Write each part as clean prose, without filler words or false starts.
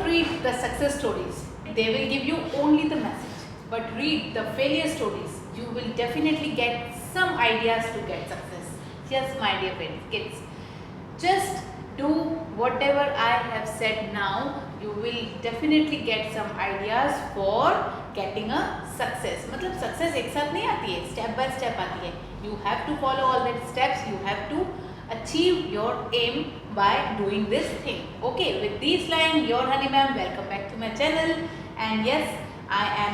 read the success stories. They will give you only the message. But read the failure stories. You will definitely get some ideas to get success. Yes, my dear friends, kids. Just do whatever I have said now. You will definitely get some ideas for getting a success. मतलब success एक साथ नहीं आती है, step by step आती है. You have to follow all that steps. You have to achieve your aim by doing this thing. Okay, with these lines, your Honey Ma'am, welcome back to my channel. And yes, I am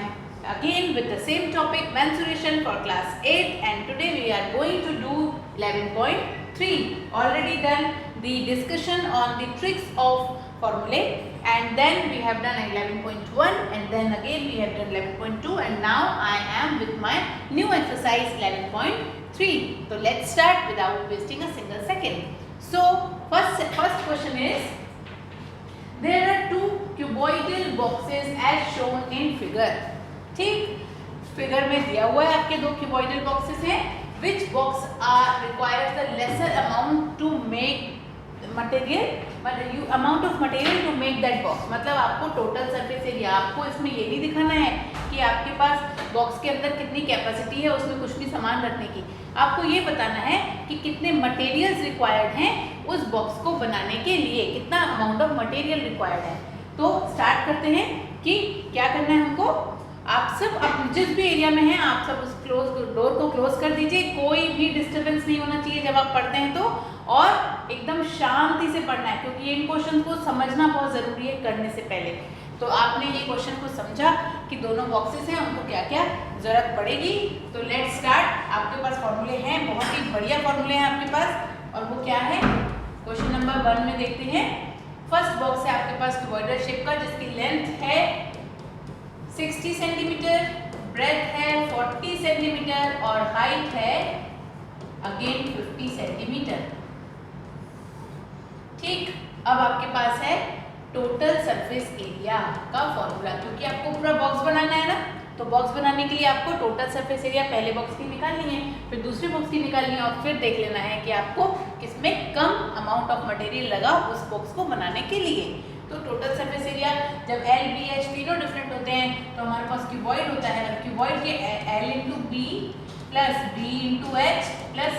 again with the same topic, mensuration for class 8, and today we are going to do 11.3. Already done the discussion on the tricks of formulae, and then we have done 11.1, and then again we have done 11.2, and now I am with my new exercise 11.3. So let's start without wasting a single second. So first question is, there are two cuboidal boxes as shown in figure. ठीक, figure में दिया हुआ है आपके दो cuboidal boxes हैं. Which box requires the lesser amount to make amount of material to make that box. मतलब आपको टोटल सरफेस एरिया, आपको इसमें ये नहीं दिखाना है कि आपके पास बॉक्स के अंदर कितनी कैपेसिटी है उसमें कुछ भी सामान रखने की. आपको ये बताना है कि कितने मटेरियल्स रिक्वायर्ड हैं उस बॉक्स को बनाने के लिए, कितना अमाउंट ऑफ मटेरियल रिक्वायर्ड है. तो स्टार्ट करते हैं कि क्या करना है हमको. आप सब जिस भी एरिया में हैं आप सब उस डोर को क्लोज कर दीजिए. कोई भी डिस्टर्बेंस नहीं होना चाहिए जब आप पढ़ते हैं तो, और एकदम शांति से पढ़ना है क्योंकि इन क्वेश्चन को समझना बहुत ज़रूरी है करने से पहले. तो आपने ये क्वेश्चन को समझा कि दोनों बॉक्सेस हैं, उनको क्या क्या ज़रूरत पड़ेगी. तो लेट्स स्टार्ट. आपके पास फॉर्मूले हैं, बहुत ही बढ़िया फॉर्मूले हैं आपके पास, और वो क्या है. क्वेश्चन नंबर 1 में देखते हैं. फर्स्ट बॉक्स है आपके पास क्यूबॉइडल शेप का, जिसकी लेंथ है 60 सेंटीमीटर, ब्रेथ है 40 सेंटीमीटर और हाइट है अगेन 50 सेंटीमीटर. ठीक, अब आपके पास है टोटल सरफेस एरिया का फॉर्मूला, क्योंकि आपको पूरा बॉक्स बनाना है ना. तो बॉक्स बनाने के लिए आपको टोटल सरफेस एरिया पहले बॉक्स की निकालनी है, फिर दूसरे बॉक्स की निकालनी है, और फिर देख लेना है कि आपको किसमें कम अमाउंट ऑफ मटेरियल लगा उस बॉक्स को बनाने के लिए. तो टोटल सरफेस एरिया जब एल बी एच तीनों डिफरेंट होते हैं तो हमारे पास क्यूबॉइड होता है, और क्यूबॉइड के L into B plus B into H plus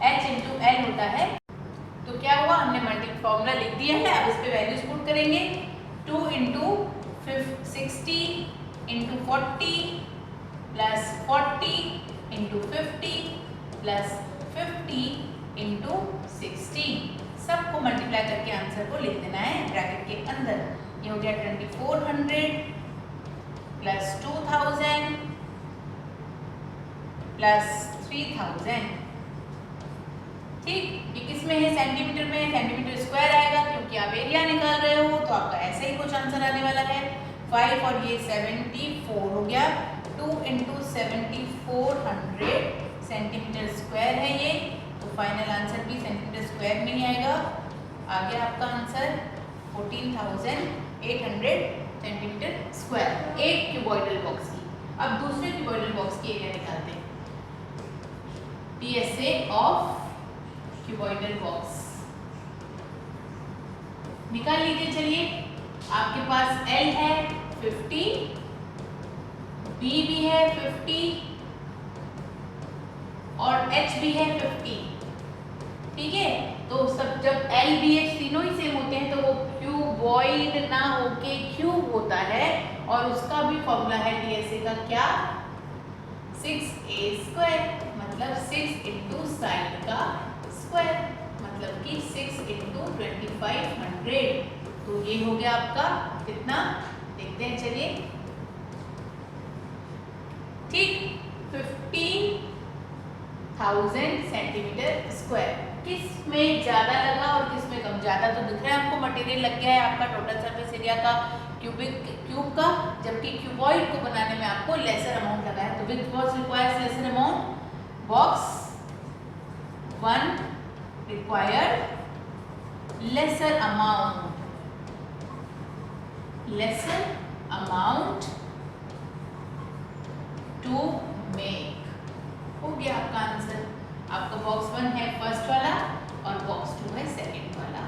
H into L होता है. तो क्या हुआ, हमने मल्टीपल फॉर्मूला लिख दिया है. अब इस पे वैल्यूज पुट करेंगे. 2 into 60 into 40 plus 40 into 50 plus 50 into 60. सबको मल्टीप्लाई करके आंसर को लिख देना है ब्रैकेट के अंदर. ये हो गया 2400 प्लस 2000 प्लस 3000. ठीक, ये किस में है, सेंटीमीटर में. सेंटीमीटर स्क्वायर आएगा क्योंकि आप एरिया निकाल रहे हो, तो आपका ऐसे ही कुछ आंसर आने वाला है 5, और ये 74 हो गया. 2 इंटू 7400 सेंटीमीटर स्क्वायर है ये, तो फाइनल आंसर भी सेंटीमीटर स्क्वायर में ही आएगा. आ गया आपका आंसर 14,800 सेंटीमीटर स्क्वायर एक क्यूबॉइडल बॉक्स की. अब दूसरे क्यूबॉइडल बॉक्स की एरिया निकालते हैं. PSA ऑफ क्यूबॉइडल बॉक्स निकाल लीजिए. चलिए, आपके पास L है 50, B भी है 50 और H भी है 50. ठीक है, तो सब जब L B H तीनों ही सेम होते हैं तो वो क्यूबॉइड ना होके क्यूब होता है, और उसका भी फॉर्मूला है DSA का क्या, 6a², मतलब 6 इंटू साइन का स्क्वायर, मतलब कि 6 इंटू 2500. तो ये हो गया आपका कितना, देखते हैं. चलिए, ठीक, 15,000 सेंटीमीटर स्क्वायर. किस में ज़्यादा लगा और किस में कम. ज़्यादा तो दिख रहा है आपको मटेरियल लग गया है आपका टोटल सरफेस एरिया का क्यूब का, जबकि क्यूबॉइड को बनाने में आपको लेसर अमाउंट लगा है. तो which box requires lesser amount, box 1 required lesser amount to make. हो गया आपका आंसर. आपका बॉक्स 1 है फर्स्ट वाला और बॉक्स 2 है सेकंड वाला.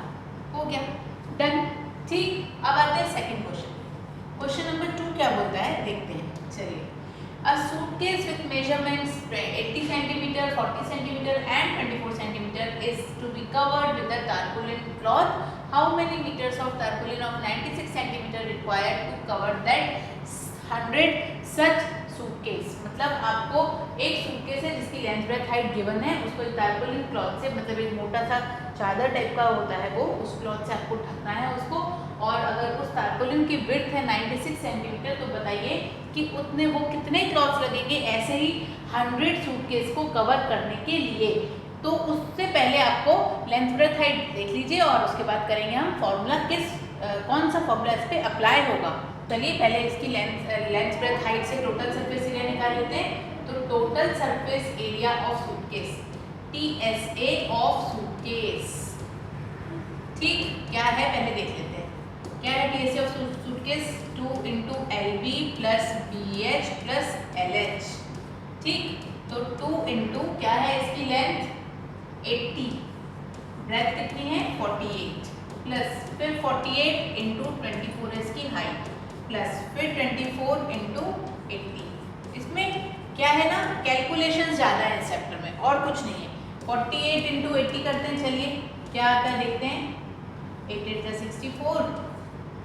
हो गया, डन. ठीक, अब आते हैं सेकंड क्वेश्चन. क्या बोलता है देखते हैं। चलिए, a suitcase with measurements 80 centimeter, 40 centimeter and 24 centimeter is to be covered with a tarpaulin cloth. How many meters of tarpaulin of 96 centimeter required to cover that 100 such suitcase? मतलब आपको एक suitcase है जिसकी लेंथ ब्रेथ हाइट गिवन है, उसको tarpaulin cloth से, मतलब एक मोटा सा चादर टाइप का होता है वो, उस क्लॉथ से आपको ढकना है उसको। और अगर उस टारपोलिन की विड्थ है 96 सेंटीमीटर, तो बताइए कि उतने वो कितने क्लॉथ्स लगेंगे ऐसे ही 100 सूटकेस को कवर करने के लिए। तो उससे पहले आपको लेंथ ब्रेथ हाइट देख लीजिए और उसके बाद करेंगे हम फॉर्मूला कौन सा फॉर्मूला इस पर अप्लाई होगा। चलिए पहले इसकी लेंथ ब्रेथ हाइट से टोटल सरफेस एरिया निकाल लेते हैं। तो total surface area of suitcase, TSA of suitcase, ठीक क्या है पहले देख लेते हैं। क्या है TSA of suitcase? 2 × LB + BH + LH, ठीक। तो 2 × क्या है इसकी लेंथ 80, ब्रेथ कितनी है 48, प्लस फिर 48 × 24 है इसकी हाइट, प्लस फिर 24 × 80। इसमें क्या है ना, कैलकुलेशन ज़्यादा है इस चैप्टर में और कुछ नहीं है। 48 × 80 करते हैं, चलिए क्या आता है देखते हैं। 8 × 8 = 64,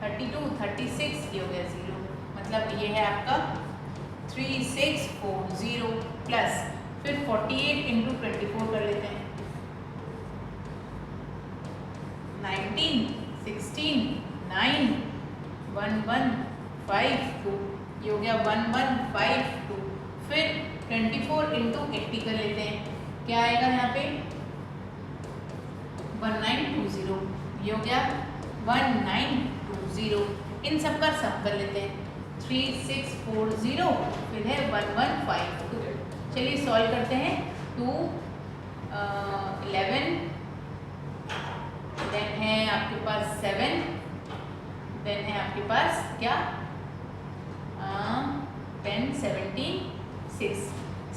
32, 36, ये हो गया 0, मतलब ये है आपका 3640, प्लस फिर 48 × 24 कर लेते हैं, 19, 16, 9, 1152, ये हो गया 1152। फिर 24 × 80 कर लेते हैं, क्या आएगा यहाँ पे 1920, ये हो गया 1920। इन सब का सम कर लेते हैं, 3640 फिर है 1152। चलिए सॉल्व करते हैं। 2 11, देन है आपके पास 7, देन है आपके पास क्या 10 17 6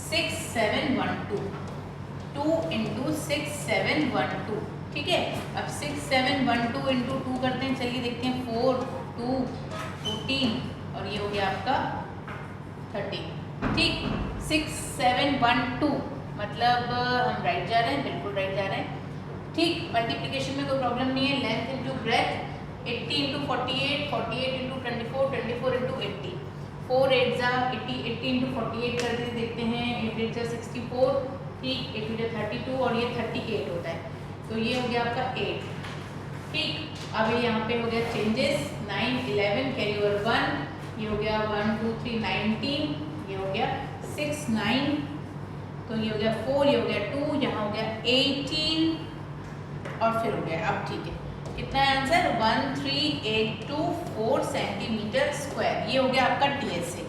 6 7 1 2, 2 × 6 7 1 2, ठीक है। अब 6 7 1 2 × 2 करते हैं, चलिए देखते हैं। 4 2 14 और ये हो गया आपका 30, ठीक। 6 7 1 2 मतलब हम राइट जा रहे हैं, बिल्कुल राइट जा रहे हैं, ठीक। मल्टीप्लिकेशन में कोई प्रॉब्लम नहीं है। लेंथ इंटू ब्रेथ 80 × 48, 48 × 24, 24 × 80, 4 8 ज़ा 80, 80 × 48 कर दे देखते हैं। 8 8 ज़ा 64, ठीक। 8 8 ज़ा 32 और ये 38 होता है, तो ये हो गया आपका 8, ठीक। अब ये यहाँ पे हो गया चेंजेस, 9 11 कैरी ओवर 1, ये हो गया 1 2 3 19, ये हो गया 6 9, तो ये हो गया 4, ये हो गया 2, यहाँ हो गया 18 और फिर हो गया। अब ठीक है, कितना है आंसर 1382.4 सेंटीमीटर स्क्वायर, ये हो गया आपका TSA,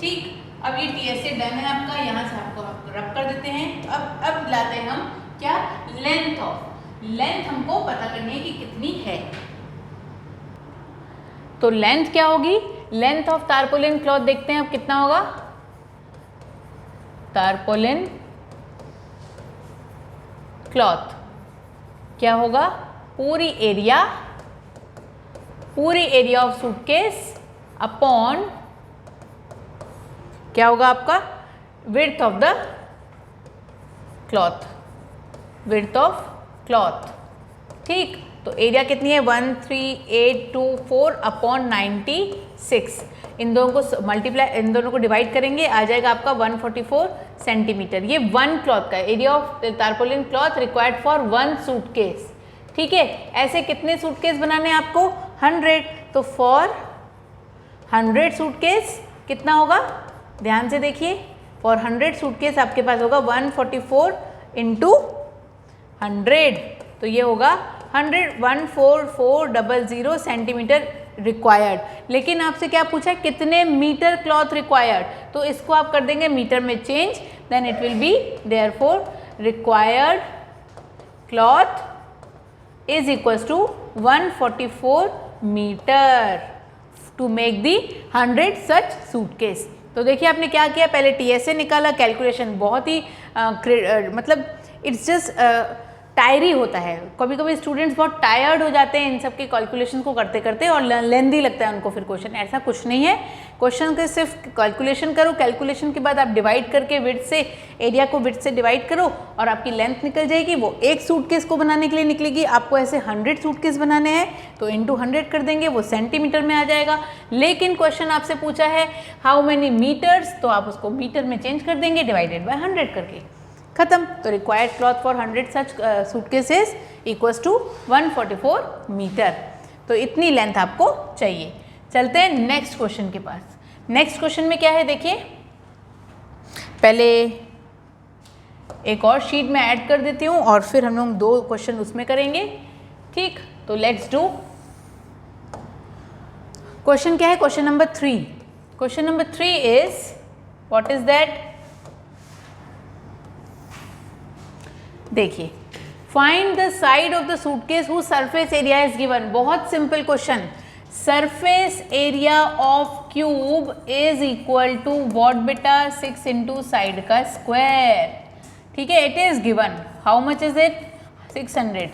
ठीक। अब ये TSA डन है आपका, यहाँ से आपको रब कर देते हैं। अब लाते हैं हम क्या, लेंथ हमको पता करनी है कि कितनी है। तो लेंथ क्या होगी, लेंथ ऑफ टारपोलिन क्लॉथ देखते हैं अब कितना होगा। टारपोलिन क्लॉथ क्या होगा, पूरी एरिया ऑफ सूटकेस अपॉन क्या होगा आपका, विड्थ ऑफ द क्लॉथ, ठीक। तो एरिया कितनी है 13824 अपॉन 96। इन दोनों को मल्टीप्लाई, इन दोनों को डिवाइड करेंगे, आ जाएगा आपका 144 सेंटीमीटर। ये 1 क्लॉथ का area of tarpaulin cloth required for 1 suitcase, ठीक है। ऐसे कितने सूटकेस बनाने हैं आपको 100, तो फॉर 100 सूटकेस कितना होगा, ध्यान से देखिए। फॉर 100 सूटकेस आपके पास होगा 144 × 100, तो ये होगा 14400 सेंटीमीटर रिक्वायर्ड। लेकिन आपसे क्या पूछा, कितने मीटर क्लॉथ रिक्वायर्ड, तो इसको आप कर देंगे मीटर में change, then it will be therefore required cloth is equals to 144 metre to make the 100 such suitcase. तो देखिए आपने क्या किया, पहले TSA निकाला, कैलकुलेशन बहुत ही मतलब इट्स जस्ट टायरी होता है। कभी कभी स्टूडेंट्स बहुत टायर्ड हो जाते हैं इन सब के कैलकुलेशन को करते करते और लेंदी लगता है उनको फिर क्वेश्चन। ऐसा कुछ नहीं है, क्वेश्चन के सिर्फ कैलकुलेशन करो, कैलकुलेशन के बाद आप डिवाइड करके विड्थ से, एरिया को विड्थ से डिवाइड करो और आपकी लेंथ निकल जाएगी। वो एक सूटकेस को बनाने के लिए निकलेगी। आपको ऐसे 100 सूटकेस बनाने हैं तो इंटू 100 कर देंगे, वो सेंटीमीटर में आ जाएगा। लेकिन क्वेश्चन आपसे पूछा है हाउ मेनी मीटर्स, तो आप उसको मीटर में चेंज कर देंगे डिवाइडेड बाय 100 करके, खत्म। तो required cloth for 100 such suitcases equals to 144 metre. तो इतनी लेंथ आपको चाहिए। चलते हैं नेक्स्ट क्वेश्चन के पास। नेक्स्ट क्वेश्चन में क्या है देखिए, पहले एक और शीट में ऐड कर देती हूँ और फिर हम लोग 2 क्वेश्चन उसमें करेंगे, ठीक। तो लेट्स डू क्वेश्चन। क्या है question number 3। Question number 3 is what is that, देखिए, find the side of the suitcase who surface area is given. बहुत simple question. Surface area of cube is equal to what बेटा, 6 into side का square, ठीक है। It is given, how much is it, 600,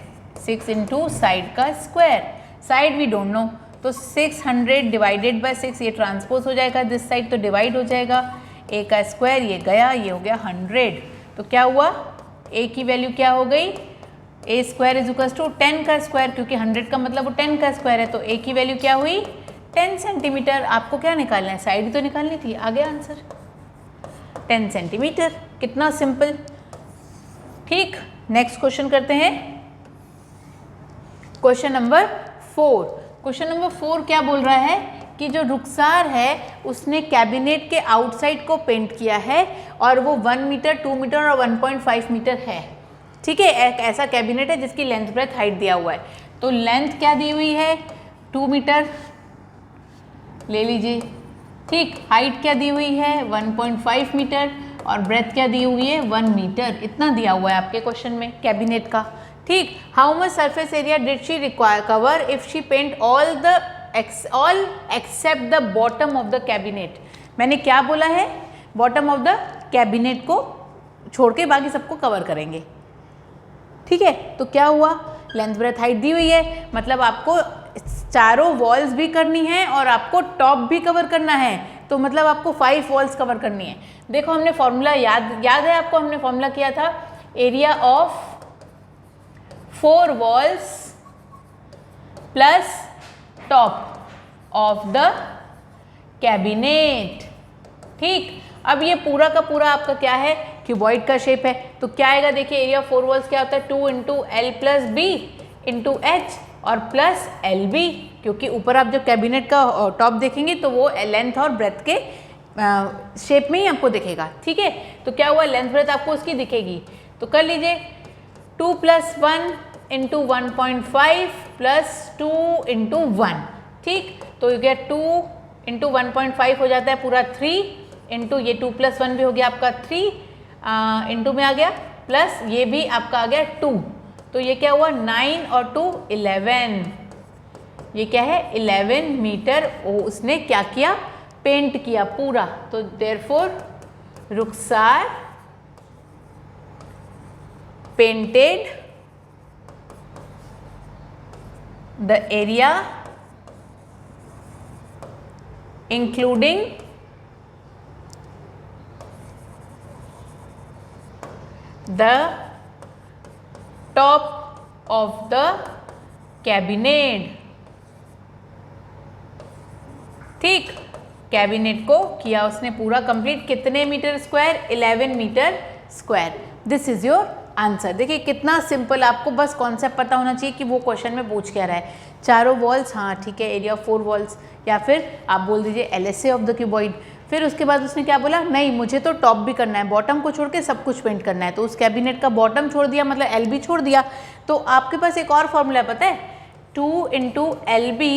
6 into side का square. Side we don't know, तो 600 divided by 6, ये transpose हो जाएगा दिस साइड, तो डिवाइड हो जाएगा, a का स्क्वायर ये गया, ये हो गया 100। तो क्या हुआ, a की वैल्यू क्या हो गई, a square is equal to 10 का स्क्वायर, क्योंकि 100 का मतलब वो 10 का स्क्वायर है। तो a की वैल्यू क्या हुई, 10 सेंटीमीटर। आपको क्या निकालना है, साइड तो निकालनी थी, आ गया आंसर 10 सेंटीमीटर। कितना सिंपल, ठीक। नेक्स्ट क्वेश्चन करते हैं, क्वेश्चन नंबर 4। क्वेश्चन नंबर 4 क्या बोल रहा है कि जो रुखसार है उसने कैबिनेट के आउटसाइड को पेंट किया है और वो 1 मीटर, 2 मीटर और 1.5 मीटर है, ठीक है। एक ऐसा कैबिनेट है जिसकी लेंथ ब्रेथ हाइट दिया हुआ है। तो लेंथ क्या दी हुई है, 2 मीटर ले लीजिए, ठीक। हाइट क्या दी हुई है, 1.5 मीटर और ब्रेथ क्या दी हुई है, 1 मीटर। इतना दिया हुआ है आपके क्वेश्चन में कैबिनेट का, ठीक। How much surface area did she require cover if she paint all except the bottom of the cabinet. मैंने क्या बोला है, बॉटम ऑफ द कैबिनेट को छोड़ के बाकी सबको कवर करेंगे, ठीक है। तो क्या हुआ, लेंथ ब्रेथ हाइट दी हुई है, मतलब आपको चारों वॉल्स भी करनी है और आपको टॉप भी कवर करना है, तो मतलब आपको 5 वॉल्स कवर करनी है। देखो हमने फॉर्मूला याद है आपको, हमने फॉर्मूला किया था area of 4 walls plus top of the cabinet, ठीक। अब ये पूरा का पूरा आपका क्या है, क्यूबॉइड का शेप है, तो क्या आएगा देखिए, एरिया 4 वॉल्स क्या होता है, 2 into L plus B into H और प्लस एल बी, क्योंकि ऊपर आप जब कैबिनेट का टॉप देखेंगे तो वो लेंथ और ब्रेथ के शेप में ही आपको दिखेगा, ठीक है। तो क्या हुआ, लेंथ ब्रेथ आपको उसकी दिखेगी, तो कर लीजिए 2 + 1 इंटू 1.5 प्लस 2 इंटू 1, ठीक। तो ये 2 इंटू 1.5 हो जाता है पूरा 3 इंटू ये 2 + 1 भी हो गया आपका 3 इंटू में आ गया, प्लस ये भी आपका आ गया 2, तो ये क्या हुआ 9 और 2 11, ये क्या है 11 मीटर। उसने क्या किया, पेंट किया पूरा। तो therefore Rukhsar painted the area including the top of the cabinet, ठीक। कैबिनेट को किया उसने पूरा कंप्लीट, कितने metre square, 11 metre square. This is your answer. देखिए कितना सिंपल, आपको बस कॉन्सेप्ट पता होना चाहिए कि वो क्वेश्चन में पूछ क्या रहा है। चारों वॉल्स, हाँ ठीक है, एरिया 4 वॉल्स, या फिर आप बोल दीजिए LSA ऑफ द क्यूबॉइड। फिर उसके बाद उसने क्या बोला, नहीं मुझे तो टॉप भी करना है, बॉटम को छोड़ के सब कुछ पेंट करना है, तो उस कैबिनेट का बॉटम छोड़ दिया, मतलब LB छोड़ दिया। तो आपके पास एक और फॉर्मूला है पता है, 2 into LB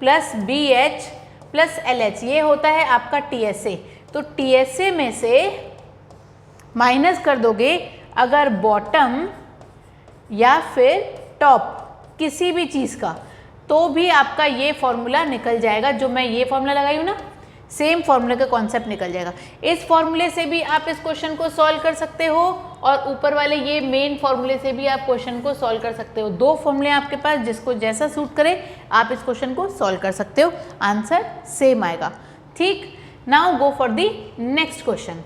plus BH plus LH, ये होता है आपका TSA। तो TSA में से माइनस कर दोगे अगर बॉटम या फिर टॉप किसी भी चीज़ का, तो भी आपका ये फॉर्मूला निकल जाएगा। जो मैं ये फॉर्मूला लगाई हूँ ना, सेम फॉर्मूले का कॉन्सेप्ट निकल जाएगा। इस फॉर्मूले से भी आप इस क्वेश्चन को सॉल्व कर सकते हो, और ऊपर वाले ये मेन फॉर्मूले से भी आप क्वेश्चन को सॉल्व कर सकते हो। 2 फॉर्मूले आपके पास, जिसको जैसा सूट करे आप इस क्वेश्चन को सॉल्व कर सकते हो, आंसर सेम आएगा। ठीक, now go for the next question.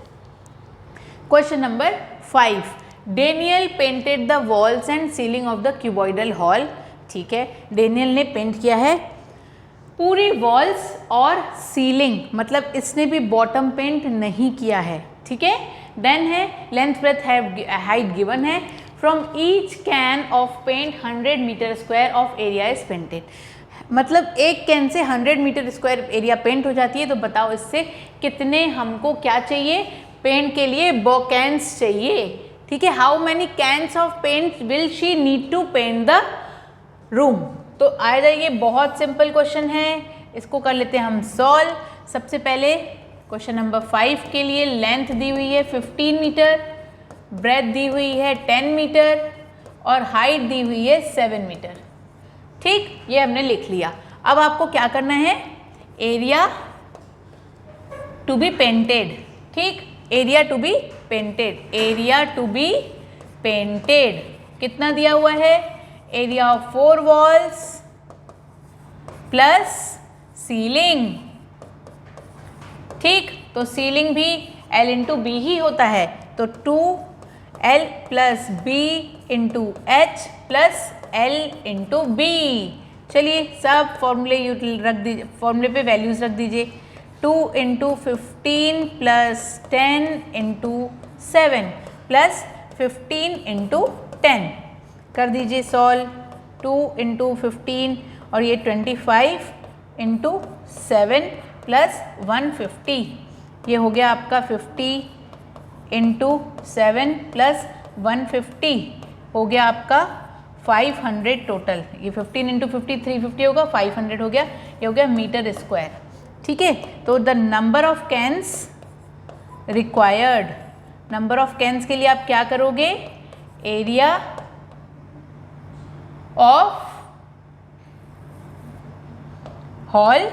Question number 5, Daniel painted the walls and ceiling of the cuboidal hall. ठीक है, डेनियल ने पेंट किया है पूरी वॉल्स और सीलिंग, मतलब इसने भी बॉटम पेंट नहीं किया है। ठीक है, देन है लेंथ ब्रेथ हाइट गिवन है, from each can of paint 100 metre square of area is painted. मतलब एक can say 100 metre square area paint हो जाती है, तो बताओ इससे कितने हमको क्या चाहिए पेंट के लिए, कैंस चाहिए। ठीक है, how many cans of paint will she need to paint the room. तो आ जाइए, बहुत सिंपल क्वेश्चन है, इसको कर लेते हैं हम सॉल्व। सबसे पहले क्वेश्चन नंबर 5 के लिए लेंथ दी हुई है 15 मीटर, ब्रेथ दी हुई है 10 मीटर और हाइट दी हुई है 7 मीटर। ठीक, ये हमने लिख लिया। अब आपको क्या करना है, एरिया टू बी पेंटेड। ठीक, area to be painted, area to be painted कितना दिया हुआ है, area of 4 walls plus ceiling. ठीक, तो सीलिंग भी L इंटू बी ही होता है, तो 2L plus B into H plus L into B. चलिए सब फॉर्मूले रख दीजिए, फॉर्मूले पे वैल्यूज रख दीजिए। 2 into 15 plus 10 into 7 plus 15 into 10 कर दीजिए सॉल्व। 2 इंटू 15 और ये 25 इंटू 7 प्लस 150, ये हो गया आपका 50 इंटू 7 प्लस 150 हो गया आपका 500 टोटल। ये 15 इंटू 50 350 होगा, 500 हो गया, ये हो गया मीटर स्क्वायर। ठीक है, तो the number of cans required, number of cans के लिए आप क्या करोगे, एरिया ऑफ हॉल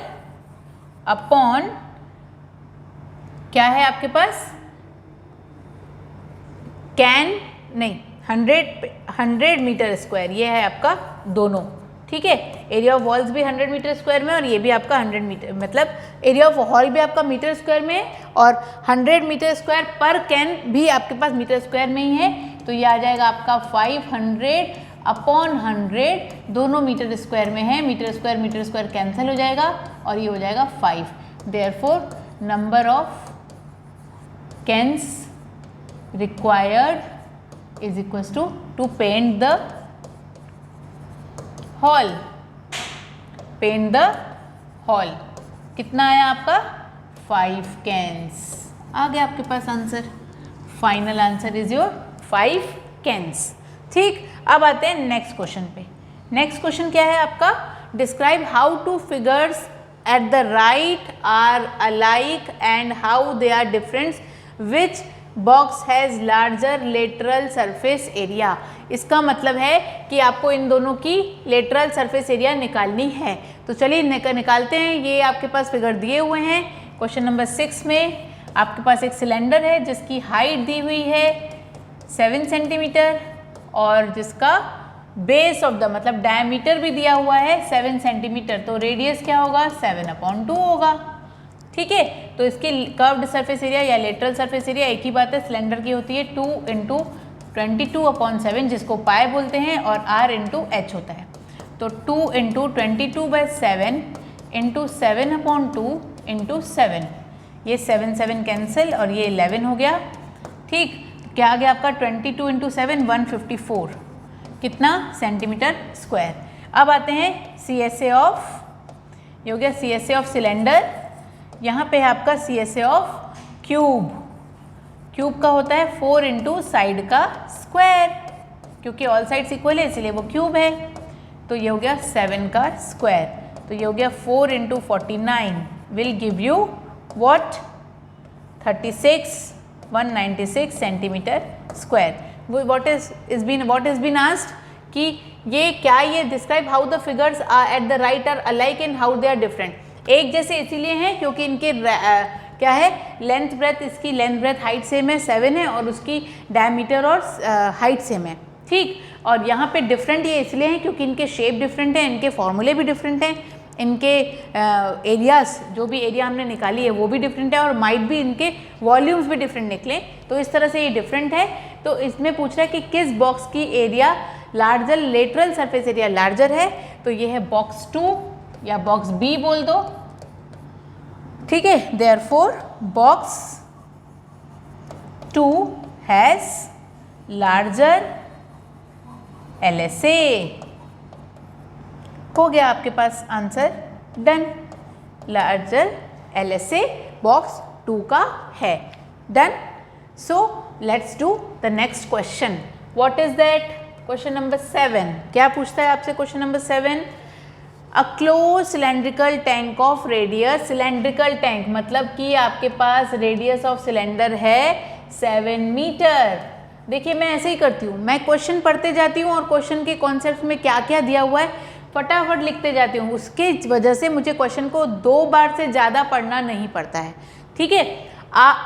अपॉन क्या है आपके पास, कैन नहीं 100 मीटर स्क्वायर, ये है आपका दोनों। ठीक है, एरिया ऑफ वॉल्स भी 100 मीटर स्क्वायर में और ये भी आपका 100 मीटर, मतलब एरिया ऑफ हॉल भी आपका मीटर स्क्वायर में है और 100 मीटर स्क्वायर पर कैन भी आपके पास मीटर स्क्वायर में ही है। तो ये आ जाएगा आपका 500 अपॉन 100, दोनों मीटर स्क्वायर में है, मीटर स्क्वायर कैंसिल हो जाएगा और ये हो जाएगा 5। Therefore number of cans required is equals to paint the hall, paint the hall कितना आया आपका 5 कैंस आ गया आपके पास answer. Final answer is your 5 cans. ठीक, अब आते हैं नेक्स्ट क्वेश्चन पे। नेक्स्ट क्वेश्चन क्या है आपका, describe how two figures at the right are alike and how they are different, which box has larger lateral surface area. इसका मतलब है कि आपको इन दोनों की लेटरल सरफेस एरिया निकालनी है। तो चलिए निकालते हैं। ये आपके पास फिगर दिए हुए हैं। क्वेश्चन नंबर 6 में आपके पास एक सिलेंडर है जिसकी हाइट दी हुई है 7 सेंटीमीटर और जिसका बेस ऑफ द मतलब डायमीटर भी दिया हुआ है 7 सेंटीमीटर। तो रेडियस क्या होगा 7/2 होगा। ठीक है, तो इसकी कर्व्ड सरफेस एरिया या लेटरल सरफेस एरिया एक ही बात है, सिलेंडर की होती है 2 × 22/7 जिसको पाई बोलते हैं और r × h होता है। तो 2 × 22/7 × 7/2 × 7, ये 7 कैंसिल और ये 11 हो गया। ठीक, क्या आ गया आपका 22 × 7 154 कितना सेंटीमीटर स्क्वायर। अब आते हैं CSA ऑफ, ये हो गया CSA ऑफ सिलेंडर। यहाँ पे है आपका CSA ऑफ क्यूब। क्यूब का होता है 4 × साइड का स्क्वायर, क्योंकि ऑल साइड्स इक्वल है इसलिए वो क्यूब है। तो ये हो गया 7 का स्क्वायर। तो ये हो गया 4 × 49 will give you what 196 centimetre square. What is been asked कि ये क्या, ये describe how the figures at the right are alike and how they are different. एक जैसे इसीलिए हैं क्योंकि इनके क्या है, लेंथ ब्रेथ, इसकी लेंथ ब्रेथ हाइट सेम है 7 है और उसकी डायमीटर और हाइट सेम है, ठीक। और यहाँ पे डिफरेंट ये इसलिए हैं क्योंकि इनके शेप डिफरेंट हैं, इनके फॉर्मूले भी डिफरेंट हैं, इनके एरियाज, जो भी एरिया हमने निकाली है वो भी डिफरेंट है और माइट भी इनके वॉल्यूम्स भी डिफरेंट निकले, तो इस तरह से ये डिफरेंट है। तो इसमें पूछ रहा है कि किस बॉक्स की area larger, lateral surface area larger है, तो ये है बॉक्स 2 या बॉक्स बी बोल दो, ठीक है। Therefore box 2 has larger LSA। हो गया आपके पास answer, done. Larger LSA box 2 का है, done. So let's do the next question. What is that? Question number 7। क्या पूछता है आपसे question number 7? A close cylindrical tank of radius, cylindrical tank मतलब कि आपके पास रेडियस ऑफ सिलेंडर है 7 मीटर। देखिए मैं ऐसे ही करती हूँ, मैं क्वेश्चन पढ़ते जाती हूँ और क्वेश्चन के कॉन्सेप्ट में क्या क्या दिया हुआ है फटाफट लिखते जाती हूँ, उसके वजह से मुझे क्वेश्चन को 2 बार से ज़्यादा पढ़ना नहीं पड़ता है, ठीक है।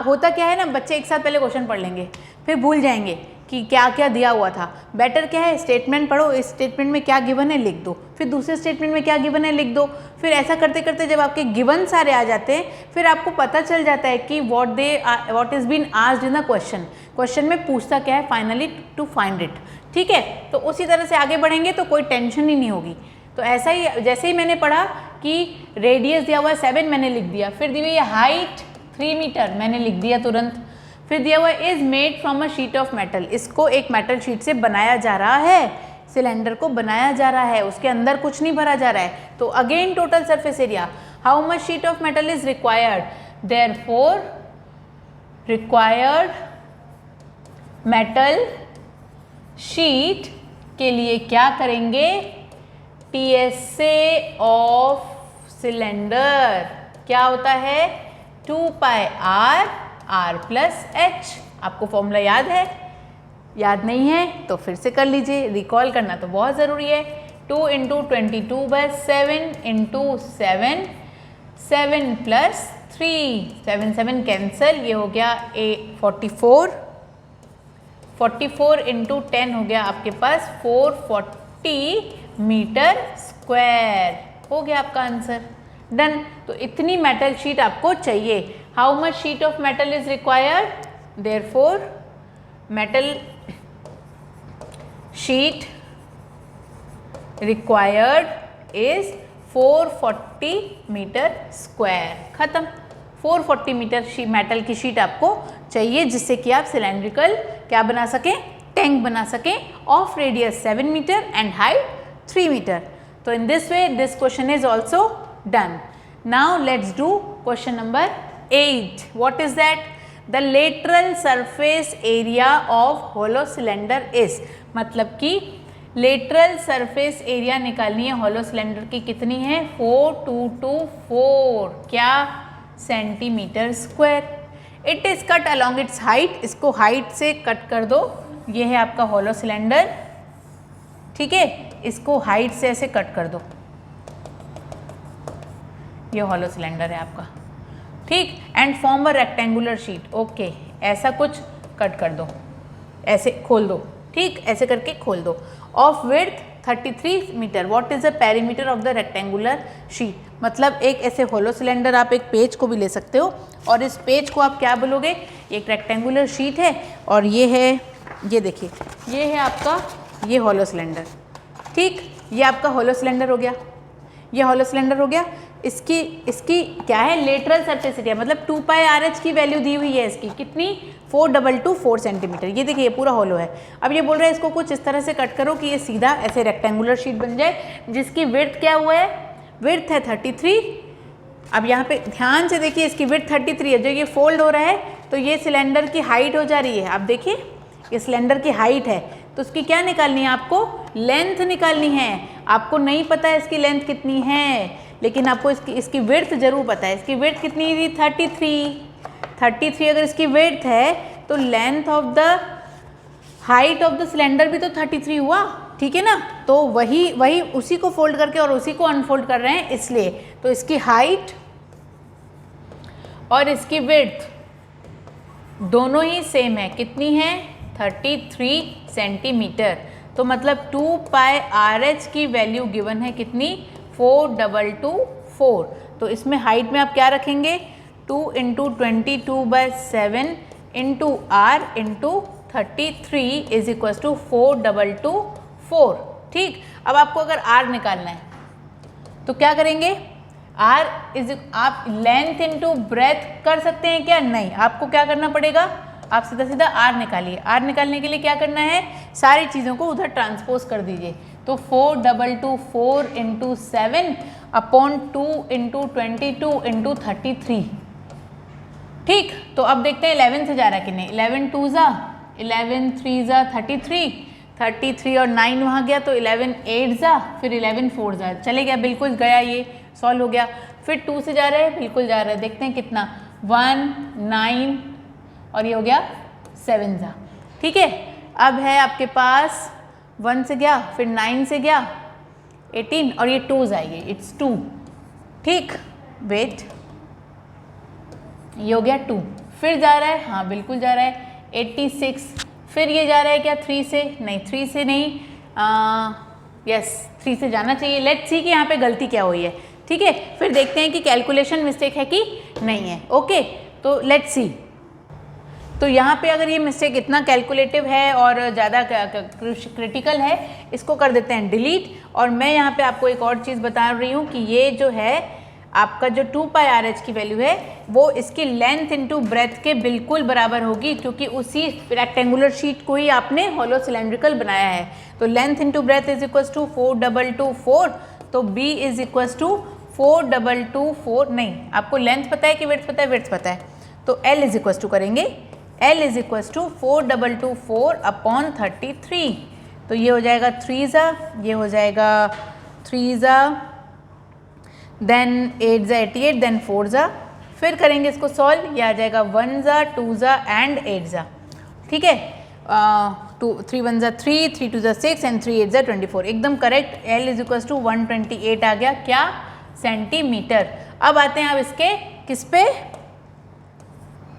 होता क्या है ना, बच्चे एक साथ पहले क्वेश्चन पढ़ लेंगे फिर भूल जाएंगे कि क्या क्या दिया हुआ था। बेटर क्या है, स्टेटमेंट पढ़ो, इस स्टेटमेंट में क्या गिवन है लिख दो, फिर दूसरे स्टेटमेंट में क्या गिवन है लिख दो, फिर ऐसा करते करते जब आपके गिवन सारे आ जाते हैं फिर आपको पता चल जाता है कि what is been asked in the question, question में पूछता क्या है फाइनली टू फाइंड इट, ठीक है। तो उसी तरह से आगे बढ़ेंगे तो कोई टेंशन ही नहीं होगी। तो ऐसा ही जैसे ही मैंने पढ़ा कि रेडियस दिया हुआ है 7 मैंने लिख दिया, फिर दी हुई है हाइट 3 मीटर मैंने लिख दिया तुरंत, फिर दिया हुआ है is made from a sheet of metal, इसको एक मेटल शीट से बनाया जा रहा है, सिलेंडर को बनाया जा रहा है, उसके अंदर कुछ नहीं भरा जा रहा है। तो again total surface area, how much sheet of metal is required, therefore required metal sheet के लिए क्या करेंगे, TSA ऑफ सिलेंडर क्या होता है 2 पाई R R+H। आपको फॉर्मूला याद है? याद नहीं है तो फिर से कर लीजिए, रिकॉल करना तो बहुत ज़रूरी है। 2 × 22/7 × 7 7 + 3 7 7 कैंसल, ये हो गया 44 44 × 10 हो गया आपके पास 440 मीटर स्क्वायर, हो गया आपका आंसर, डन। तो इतनी मेटल शीट आपको चाहिए। How much sheet of metal is required, therefore metal sheet required is 440 metre square, खत्म। 440 मीटर मेटल की शीट आपको चाहिए जिससे कि आप सिलेंड्रिकल क्या बना सकें, टैंक बना सकें of radius 7 metre and height 3 metre. तो in this way this question is also done. Now let's do question number 8. What is that? The lateral surface area of hollow cylinder is, मतलब कि lateral surface area निकालनी है hollow cylinder की, कितनी है 4224 क्या centimetre square. It is cut along its height, इसको height से कट कर दो, ये है आपका hollow cylinder, ठीक है। इसको हाइट से ऐसे कट कर दो, ये हॉलो सिलेंडर है आपका, ठीक। And form a rectangular sheet, okay ऐसा कुछ कट कर दो, ऐसे खोल दो, ठीक, ऐसे करके खोल दो। Of width 33 metre, what is the perimeter of the rectangular sheet, मतलब एक ऐसे होलो सिलेंडर, आप एक पेज को भी ले सकते हो और इस पेज को आप क्या बोलोगे, एक रेक्टेंगुलर शीट है और ये है, ये देखिए ये है आपका ये होलो सिलेंडर, ठीक, ये आपका होलो सिलेंडर हो गया, ये होलो सिलेंडर हो गया। इसकी क्या है लेटरल सरफेस एरिया, मतलब 2 पाई RH की वैल्यू दी हुई है इसकी, कितनी 4224 सेंटीमीटर, ये देखिए ये पूरा होलो है। अब ये बोल रहा है इसको कुछ इस तरह से कट करो कि ये सीधा ऐसे रेक्टेंगुलर शीट बन जाए जिसकी विड्थ क्या हुआ है, विड्थ है 33। अब यहाँ पे ध्यान से देखिए इसकी विड्थ 33 है, जो ये फोल्ड हो रहा है तो ये सिलेंडर की हाइट हो जा रही है। आप देखिए ये सिलेंडर की हाइट है तो उसकी क्या निकालनी है, आपको लेंथ निकालनी है। आपको नहीं पता है इसकी लेंथ कितनी है लेकिन आपको इसकी विड्थ जरूर पता है। इसकी विड्थ कितनी थी 33। अगर इसकी विड्थ है तो length of the height of the cylinder भी तो 33 हुआ, ठीक है ना। तो वही उसी को फोल्ड करके और उसी को अनफोल्ड कर रहे हैं इसलिए। तो इसकी हाइट और इसकी विड्थ दोनों ही सेम है, कितनी है 33 सेंटीमीटर। तो मतलब 2 पाई RH की वैल्यू गिवन है कितनी 4224। तो इसमें हाइट में आप क्या रखेंगे 2 into 22/7 into R into 33 is equal to 4224। ठीक, अब आपको अगर R निकालना है तो क्या करेंगे, R इज आप लेंथ इंटू ब्रेथ कर सकते हैं क्या, नहीं, आपको क्या करना पड़ेगा, आप सीधा सीधा R निकालिए। R निकालने के लिए क्या करना है, सारी चीज़ों को उधर ट्रांसपोज कर दीजिए। तो 4224 इंटू 7 अपॉन 2 इंटू 22 इंटू 33। ठीक, तो अब देखते हैं 11 से जा रहा है कि नहीं। 11 2 ज़ा 11 3 ज़ा 33 और 9 वहाँ गया तो 11 8 ज़ा फिर 11 4 ज़ा चले गया, बिल्कुल गया, ये सॉल्व हो गया। फिर 2 से जा रहे हैं, बिल्कुल जा रहा है, देखते हैं कितना 1 9 और ये हो गया 7 ज़ा। ठीक है, अब है आपके पास 1 से गया फिर 9 से गया 18 और ये 2 आएगी, इट्स 2। ठीक, वेट, ये हो गया 2। फिर जा रहा है, हाँ बिल्कुल जा रहा है 86। फिर ये जा रहा है क्या 3 से, नहीं 3 से नहीं, यस 3 से जाना चाहिए। लेट्स सी कि यहाँ पे गलती क्या हुई है। ठीक है, फिर देखते हैं कि कैलकुलेशन मिस्टेक है कि नहीं है। ओके, तो लेट्स सी। तो यहाँ पे अगर ये मिस्टेक इतना कैलकुलेटिव है और ज़्यादा क्रिटिकल है, इसको कर देते हैं डिलीट। और मैं यहाँ पे आपको एक और चीज़ बता रही हूँ कि ये जो है आपका जो 2 पाई RH की वैल्यू है वो इसकी लेंथ इंटू ब्रेथ के बिल्कुल बराबर होगी, क्योंकि उसी रेक्टेंगुलर शीट को ही आपने हॉलो सिलेंड्रिकल बनाया है। तो length into breadth is equal to 4224, तो B इज इक्वल टू 4224, नहीं आपको लेंथ पता है कि विड्थ पता है, विड्थ पता है, तो L इज इक्वल टू करेंगे, L is equal to 4224 upon 33। तो ये हो जाएगा 3 ज़ा, ये हो जाएगा 3 ज़ा, देन 8 ज़ा 88, देन 4 ज़ा। फिर करेंगे इसको सॉल्व, ये आ जाएगा 1 ज़ा 2 ज़ा एंड 8 ज़ा। ठीक है, 3 1 ज़ा 3, 3 2 ज़ा 6 एंड 3 8 ज़ा 24, एकदम correct. L is equal to 128 आ गया, क्या सेंटीमीटर। अब आते हैं अब इसके किस पे,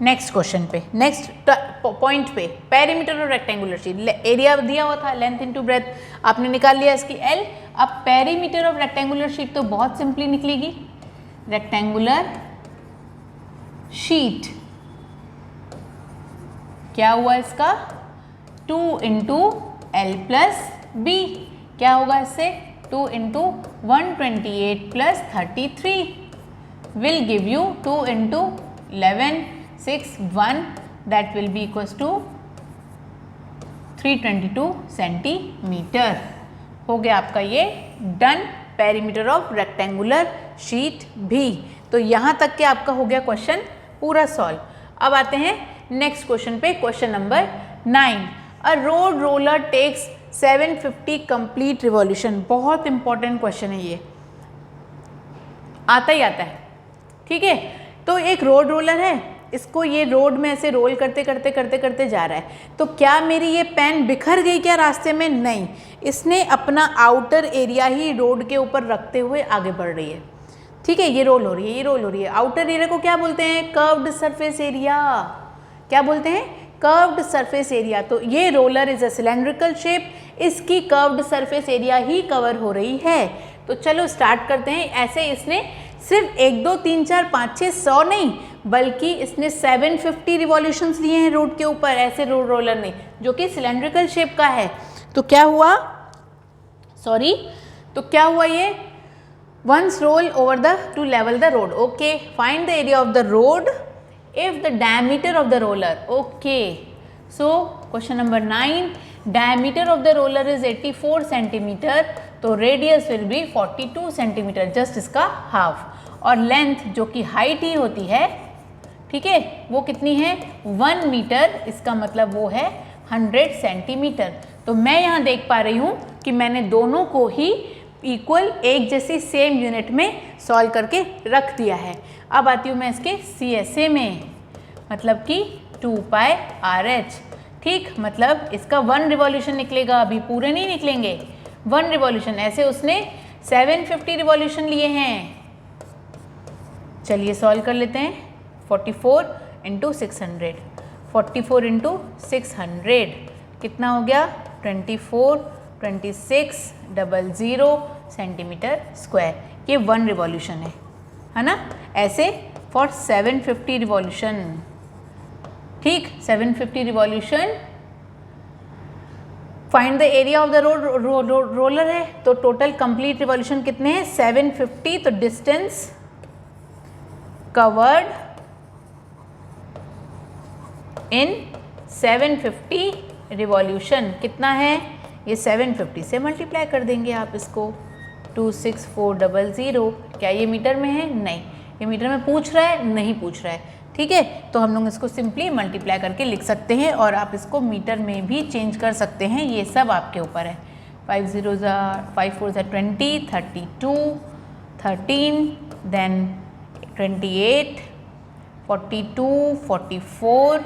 नेक्स्ट क्वेश्चन पे, नेक्स्ट पॉइंट पे, पेरीमीटर और रेक्टेंगुलर शीट। एरिया दिया हुआ था, लेंथ इनटू ब्रेथ, आपने निकाल लिया इसकी L। अब पेरीमीटर ऑफ रेक्टेंगुलर शीट तो बहुत सिंपली निकलेगी, रेक्टेंगुलर शीट क्या हुआ इसका 2 इंटू L प्लस B, क्या होगा इससे 2 into 128 plus 33 will give you 2 into 11 6 1, that will be equals to 322 centimetre. हो गया आपका ये done, perimeter of rectangular sheet भी। तो यहाँ तक के आपका हो गया क्वेश्चन पूरा सॉल्व। अब आते हैं नेक्स्ट क्वेश्चन पे, question number 9। A road roller takes 750 complete revolution. बहुत इंपॉर्टेंट क्वेश्चन है ये, आता ही आता है। ठीक है, तो एक रोड रोलर है, इसको ये रोड में ऐसे रोल करते करते करते करते जा रहा है। तो क्या मेरी ये पेन बिखर गई क्या रास्ते में, नहीं, इसने अपना आउटर एरिया ही रोड के ऊपर रखते हुए आगे बढ़ रही है। ठीक है, ये रोल हो रही है, ये रोल हो रही है। आउटर एरिया को क्या बोलते हैं, कर्व्ड सरफेस एरिया। क्या बोलते हैं, कर्व्ड सरफेस एरिया। तो ये roller is a cylindrical shape, इसकी कर्व्ड सरफेस एरिया ही कवर हो रही है। तो चलो स्टार्ट करते हैं। ऐसे इसने सिर्फ 1 2 3 4 5 6 100 नहीं, बल्कि इसने 750 रिवॉल्यूशंस लिए हैं रोड के ऊपर, ऐसे रोड रोलर ने, जो कि सिलेंड्रिकल शेप का है। तो क्या हुआ, तो क्या हुआ ये, once roll over the to level the road. Okay, find the area of the road if the diameter of the roller. Okay, so question number 9, diameter of the roller is 84 centimeter, तो radius will be 42 centimeter, just इसका half। और length जो कि height ही होती है, ठीक है, वो कितनी है 1 मीटर, इसका मतलब वो है 100 सेंटीमीटर। तो मैं यहाँ देख पा रही हूँ कि मैंने दोनों को ही इक्वल एक जैसी सेम यूनिट में सॉल्व करके रख दिया है। अब आती हूँ मैं इसके CSA में, मतलब कि 2 पाई RH। ठीक, मतलब इसका 1 रिवॉल्यूशन निकलेगा, अभी पूरे नहीं निकलेंगे, 1 रिवॉल्यूशन। ऐसे उसने 750 रिवॉल्यूशन लिए हैं। चलिए सॉल्व कर लेते हैं। 44 इंटू 600, 44 इंटू 600 कितना हो गया 24,26,00 सेंटीमीटर स्क्वायर। ये 1 रिवॉल्यूशन है ना। ऐसे फॉर 750 रिवॉल्यूशन, ठीक 750 revolution find the area of the roller है, तो टोटल कंप्लीट रिवॉल्यूशन कितने हैं 750, तो डिस्टेंस कवर्ड इन 750 रिवॉल्यूशन कितना है, ये 750 से मल्टीप्लाई कर देंगे आप इसको 26400। क्या ये मीटर में है, नहीं, ये मीटर में पूछ रहा है, नहीं पूछ रहा है, ठीक है। तो हम लोग इसको सिंपली मल्टीप्लाई करके लिख सकते हैं और आप इसको मीटर में भी चेंज कर सकते हैं, ये सब आपके ऊपर है। 5 0 5 4 20, 32, 13, देन 28, 42, 44,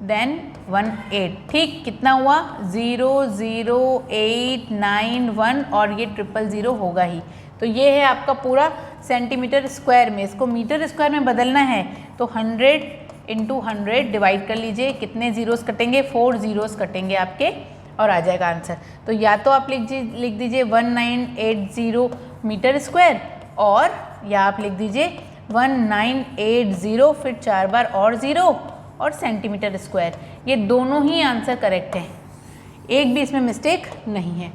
देन 18, ठीक कितना हुआ 00891 और ये 000 होगा ही। तो ये है आपका पूरा सेंटीमीटर स्क्वायर में, इसको मीटर स्क्वायर में बदलना है तो 100 इंटू 100 डिवाइड कर लीजिए, कितने जीरोस कटेंगे 4 जीरोस कटेंगे आपके और आ जाएगा आंसर। तो या तो आप लिख दीजिए 1980 मीटर स्क्वायर और या आप लिख दीजिए 1980 फिर 4 बार और 0 और सेंटीमीटर स्क्वायर, ये दोनों ही आंसर करेक्ट हैं, एक भी इसमें मिस्टेक नहीं है,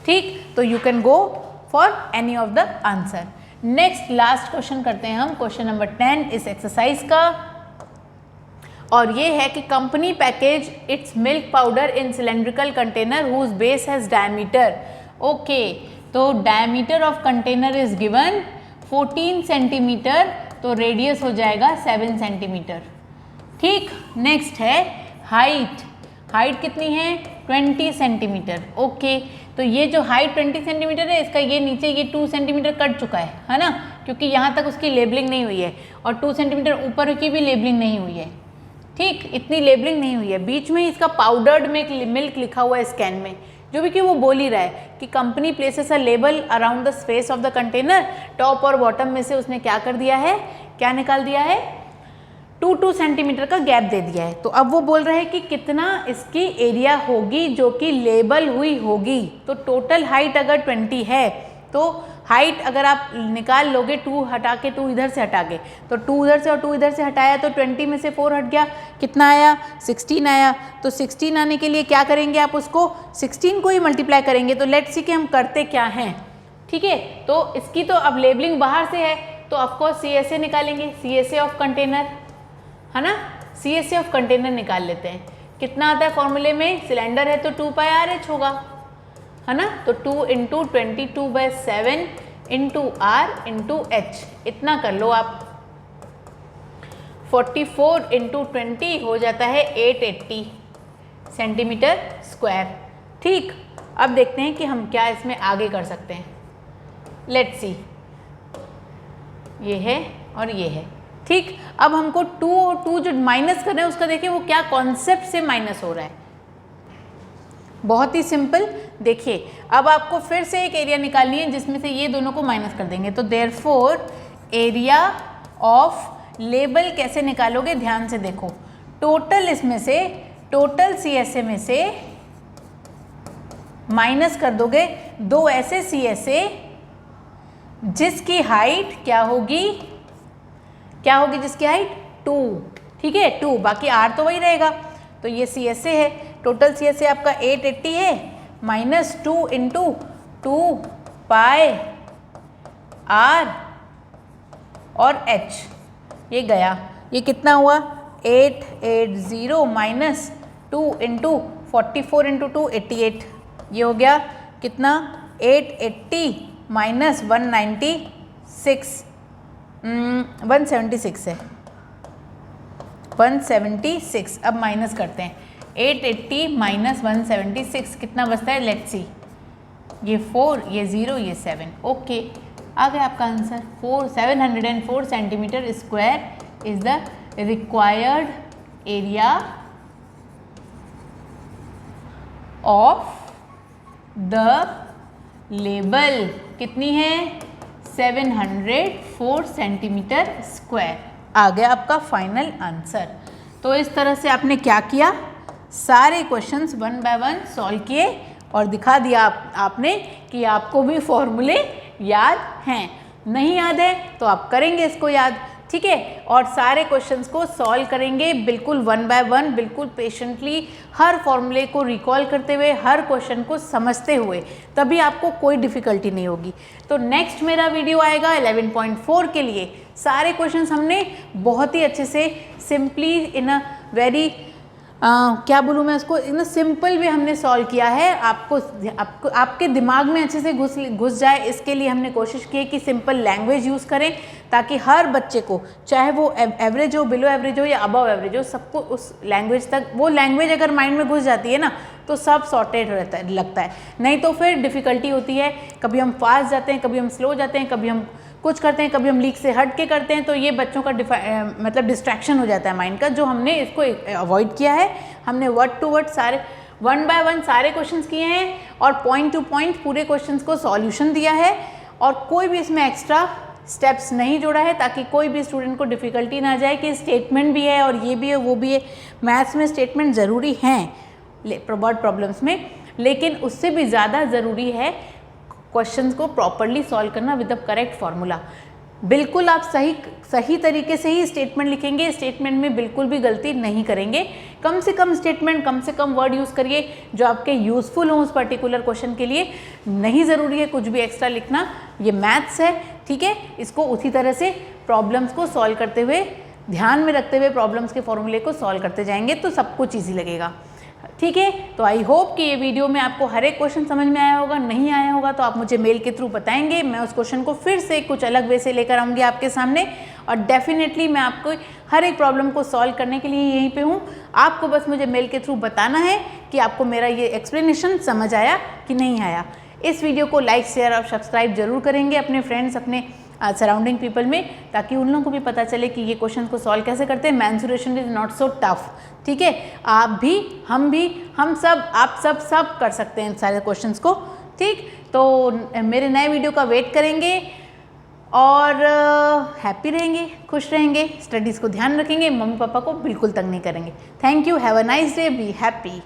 ठीक। तो you can go for any of the answer. Next last question करते हैं हम, क्वेश्चन नंबर 10 इस एक्सरसाइज का, और ये है कि company package its milk powder in cylindrical container whose base has diameter. Okay, तो diameter of container is given 14 centimetre, तो रेडियस हो जाएगा 7 सेंटीमीटर, ठीक। नेक्स्ट है हाइट, हाइट कितनी है 20 सेंटीमीटर। ओके, तो ये जो हाइट 20 सेंटीमीटर है, इसका ये नीचे ये 2 सेंटीमीटर कट चुका है ना, क्योंकि यहाँ तक उसकी लेबलिंग नहीं हुई है और 2 सेंटीमीटर ऊपर की भी लेबलिंग नहीं हुई है, ठीक, इतनी लेबलिंग नहीं हुई है। बीच में इसका पाउडर्ड मिल्क लिखा हुआ है स्कैन में, जो भी कि वो बोल ही रहा है कि company places a label around the space of the container, top और बॉटम में से उसने क्या कर दिया है, क्या निकाल दिया है 2 सेंटीमीटर का गैप दे दिया है। तो अब वो बोल रहे हैं कि कितना इसकी एरिया होगी जो कि लेबल हुई होगी। तो टोटल हाइट अगर 20 है तो हाइट अगर आप निकाल लोगे 2 हटा के 2 इधर से हटा के, तो 2 उधर से और 2 इधर से हटाया तो 20 में से 4 हट गया, कितना आया 16 आया। तो 16 आने के लिए क्या करेंगे आप, उसको 16 को ही मल्टीप्लाई करेंगे। तो लेट्स सी कि हम करते क्या हैं, ठीक है। तो इसकी तो अब लेबलिंग बाहर से है तो ऑफकोर्स CSA निकालेंगे, CSA ऑफ कंटेनर है ना, CSA ऑफ कंटेनर निकाल लेते हैं। कितना आता है फॉर्मूले में, सिलेंडर है तो 2πRH होगा, है ना। तो 2 into 22/7 into R into H, इतना कर लो आप। 44 इंटू 20 हो जाता है 880 सेंटीमीटर स्क्वायर, ठीक। अब देखते हैं कि हम क्या इसमें आगे कर सकते हैं। लेट्स सी, ये है और ये है, ठीक। अब हमको 2 और 2 जो माइनस कर रहे हैं उसका देखिए वो क्या कॉन्सेप्ट से माइनस हो रहा है, बहुत ही सिंपल। देखिए अब आपको फिर से एक एरिया निकालनी है जिसमें से ये दोनों को माइनस कर देंगे। तो देयरफॉर एरिया ऑफ लेबल कैसे निकालोगे, ध्यान से देखो, टोटल इसमें से टोटल CSA में से माइनस कर दोगे 2 ऐसे CSA जिसकी हाइट क्या होगी, क्या होगी जिसकी हाइट 2, ठीक है 2, बाकी R तो वही रहेगा। तो ये CSA है, टोटल CSA आपका 880 है, माइनस 2 इंटू 2πR और H, ये गया, ये कितना हुआ 880 माइनस 2 इंटू 44 इंटू 2 88, ये हो गया कितना 880 माइनस 196 176 है 176। अब माइनस करते हैं 880 माइनस 176 कितना बचता है, लेट्स सी, ये 4 ये 0 ये 7, ओके आ गया आपका answer. 704 centimetre square is the required area of the label, कितनी है 704 सेंटीमीटर स्क्वायर, आ गया आपका फाइनल आंसर। तो इस तरह से आपने क्या किया, सारे questions one by one solve किए और दिखा दिया आपने कि आपको भी फॉर्मूले याद हैं। नहीं याद है तो आप करेंगे इसको याद, ठीक है, और सारे क्वेश्चंस को सॉल्व करेंगे बिल्कुल वन बाय वन, बिल्कुल पेशेंटली, हर फॉर्मूले को रिकॉल करते हुए, हर क्वेश्चन को समझते हुए, तभी आपको कोई डिफ़िकल्टी नहीं होगी। तो नेक्स्ट मेरा वीडियो आएगा 11.4 के लिए। सारे क्वेश्चंस हमने बहुत ही अच्छे से सिंपली इन अ वेरी क्या बोलूँ मैं उसको, इन सिंपल वे हमने सॉल्व किया है। आपको आपके दिमाग में अच्छे से घुस जाए, इसके लिए हमने कोशिश की है कि सिंपल लैंग्वेज यूज़ करें, ताकि हर बच्चे को, चाहे वो एवरेज हो, बिलो एवरेज हो या अबव एवरेज हो, सबको उस लैंग्वेज तक, वो लैंग्वेज अगर माइंड में घुस जाती है ना तो सब सॉर्टेड रहता है, लगता है। नहीं तो फिर डिफ़िकल्टी होती है, कभी हम फास्ट जाते हैं, कभी हम स्लो जाते हैं, कभी हम कुछ करते हैं, कभी हम लीक से हट के करते हैं, तो ये बच्चों का मतलब डिस्ट्रैक्शन हो जाता है माइंड का, जो हमने इसको अवॉइड किया है। हमने वर्ड टू वर्ड सारे वन बाय वन सारे क्वेश्चंस किए हैं और पॉइंट टू पॉइंट पूरे क्वेश्चंस को सॉल्यूशन दिया है, और कोई भी इसमें एक्स्ट्रा स्टेप्स नहीं जोड़ा है, ताकि कोई भी स्टूडेंट को डिफ़िकल्टी ना जाए कि स्टेटमेंट भी है और ये भी है वो भी है। मैथ्स में स्टेटमेंट ज़रूरी हैं वर्ड प्रॉब्लम्स में, लेकिन उससे भी ज़्यादा ज़रूरी है क्वेश्चंस को प्रॉपरली सॉल्व करना विद द करेक्ट फार्मूला। बिल्कुल आप सही तरीके से ही स्टेटमेंट लिखेंगे, स्टेटमेंट में बिल्कुल भी गलती नहीं करेंगे। कम से कम स्टेटमेंट, कम से कम वर्ड यूज़ करिए जो आपके यूज़फुल हों उस पर्टिकुलर क्वेश्चन के लिए। नहीं ज़रूरी है कुछ भी एक्स्ट्रा लिखना, ये मैथ्स है, ठीक है। इसको उसी तरह से प्रॉब्लम्स को सॉल्व करते हुए, ध्यान में रखते हुए प्रॉब्लम्स के फॉर्मूले को सॉल्व करते जाएंगे तो सब कुछ ईजी लगेगा, ठीक है। तो आई होप कि ये वीडियो में आपको हर एक क्वेश्चन समझ में आया होगा। नहीं आया होगा तो आप मुझे मेल के थ्रू बताएंगे, मैं उस क्वेश्चन को फिर से कुछ अलग वे से लेकर आऊँगी आपके सामने, और डेफिनेटली मैं आपको हर एक प्रॉब्लम को सॉल्व करने के लिए यहीं पे हूँ। आपको बस मुझे मेल के थ्रू बताना है कि आपको मेरा ये एक्सप्लेनेशन समझ आया कि नहीं आया। इस वीडियो को लाइक, शेयर और सब्सक्राइब जरूर करेंगे अपने फ्रेंड्स, अपने सराउंडिंग पीपल में, ताकि उन लोगों को भी पता चले कि ये क्वेश्चन को सॉल्व कैसे करते हैं। Mensuration is not so tough, ठीक है। आप भी, हम सब, आप सब कर सकते हैं सारे क्वेश्चंस को, ठीक। तो मेरे नए वीडियो का वेट करेंगे और हैप्पी रहेंगे, खुश रहेंगे, स्टडीज़ को ध्यान रखेंगे, मम्मी पापा को बिल्कुल तंग नहीं करेंगे। Thank you, have a nice day, be happy.